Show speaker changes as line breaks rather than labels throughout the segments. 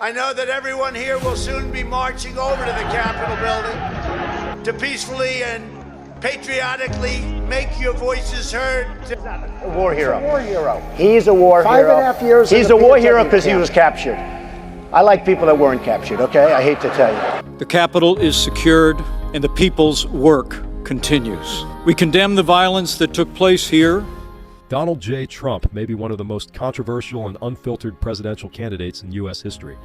I know that everyone here will soon be marching over to the Capitol building to peacefully and patriotically make your voices heard.
A war hero.
He's a war hero.
He's a war hero.
5.5 years.
He's a war hero because he was captured. I like people that weren't captured, okay? I hate to tell you.
The Capitol is secured and the people's work continues. We condemn the violence that took place here.
Donald J. Trump may be one of the most controversial and unfiltered presidential candidates in U.S. history.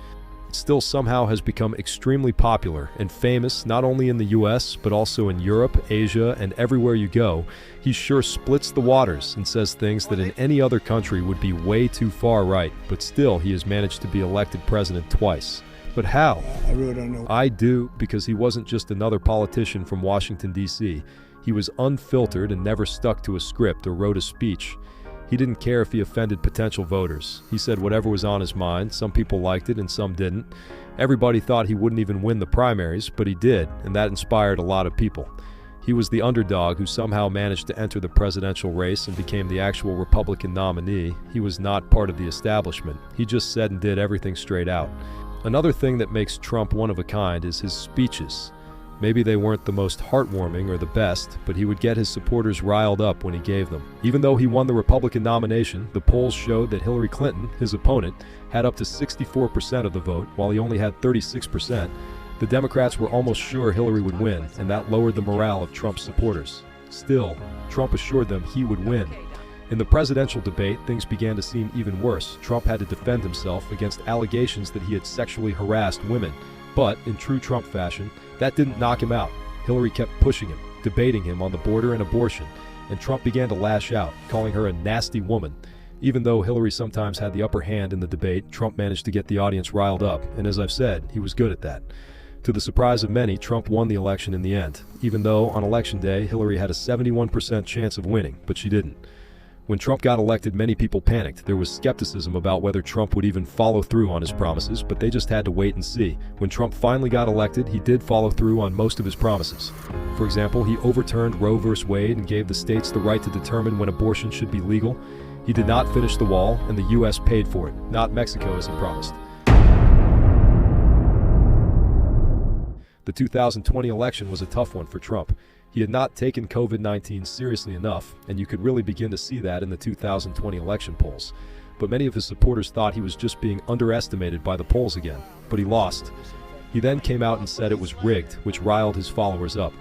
It still somehow has become extremely popular and famous not only in the U.S., but also in Europe, Asia, and everywhere you go. He sure splits the waters and says things that in any other country would be way too far right, but still he has managed to be elected president twice. But how?
I really don't know.
I do, because he wasn't just another politician from Washington, D.C. He was unfiltered and never stuck to a script or wrote a speech. He didn't care if he offended potential voters. He said whatever was on his mind. Some people liked it and some didn't. Everybody thought he wouldn't even win the primaries, but he did, and that inspired a lot of people. He was the underdog who somehow managed to enter the presidential race and became the actual Republican nominee. He was not part of the establishment. He just said and did everything straight out. Another thing that makes Trump one of a kind is his speeches. Maybe they weren't the most heartwarming or the best, but he would get his supporters riled up when he gave them. Even though he won the Republican nomination, the polls showed that Hillary Clinton, his opponent, had up to 64% of the vote, while he only had 36%. The Democrats were almost sure Hillary would win, and that lowered the morale of Trump's supporters. Still, Trump assured them he would win. In the presidential debate, things began to seem even worse. Trump had to defend himself against allegations that he had sexually harassed women. But, in true Trump fashion, that didn't knock him out. Hillary kept pushing him, debating him on the border and abortion, and Trump began to lash out, calling her a nasty woman. Even though Hillary sometimes had the upper hand in the debate, Trump managed to get the audience riled up, and as I've said, he was good at that. To the surprise of many, Trump won the election in the end, even though on election day, Hillary had a 71% chance of winning, but she didn't. When Trump got elected, many people panicked. There was skepticism about whether Trump would even follow through on his promises, but they just had to wait and see. When Trump finally got elected, he did follow through on most of his promises. For example, he overturned Roe v. Wade and gave the states the right to determine when abortion should be legal. He did not finish the wall, and the U.S. paid for it, not Mexico as he promised. The 2020 election was a tough one for Trump. He had not taken COVID-19 seriously enough, and you could really begin to see that in the 2020 election polls. But many of his supporters thought he was just being underestimated by the polls again. But he lost. He then came out and said it was rigged, which riled his followers up.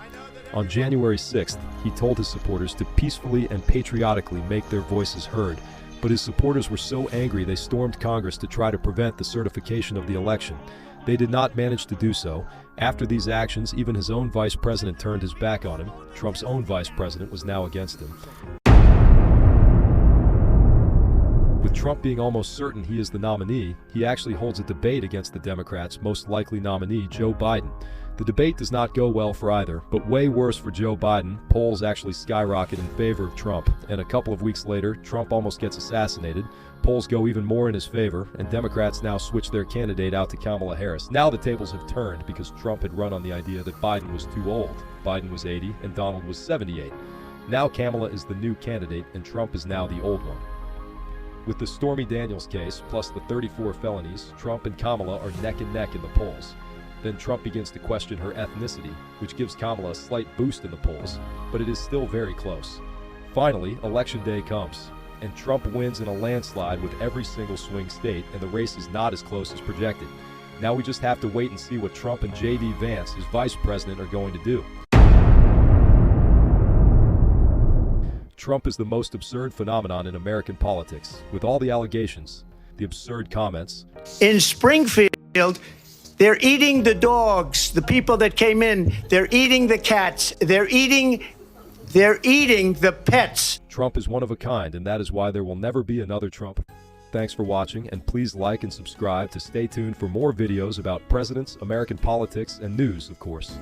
On January 6th, he told his supporters to peacefully and patriotically make their voices heard. But his supporters were so angry they stormed Congress to try to prevent the certification of the election. They did not manage to do so. After these actions, even his own vice president turned his back on him. Trump's own vice president was now against him. With Trump being almost certain he is the nominee, he actually holds a debate against the Democrats' most likely nominee, Joe Biden. The debate does not go well for either, but way worse for Joe Biden. Polls actually skyrocket in favor of Trump, and a couple of weeks later, Trump almost gets assassinated. Polls go even more in his favor, and Democrats now switch their candidate out to Kamala Harris. Now the tables have turned because Trump had run on the idea that Biden was too old. Biden was 80 and Donald was 78. Now Kamala is the new candidate and Trump is now the old one. With the Stormy Daniels case, plus the 34 felonies, Trump and Kamala are neck and neck in the polls. Then Trump begins to question her ethnicity, which gives Kamala a slight boost in the polls, but it is still very close. Finally, Election Day comes, and Trump wins in a landslide with every single swing state, and the race is not as close as projected. Now we just have to wait and see what Trump and J.D. Vance, his vice president, are going to do. Trump is the most absurd phenomenon in American politics, with all the allegations, the absurd comments.
In Springfield, they're eating the dogs, the people that came in. They're eating the cats. They're eating the pets.
Trump is one of a kind, and that is why there will never be another Trump. Thanks for watching, and please like and subscribe to stay tuned for more videos about presidents, American politics, and news, of course.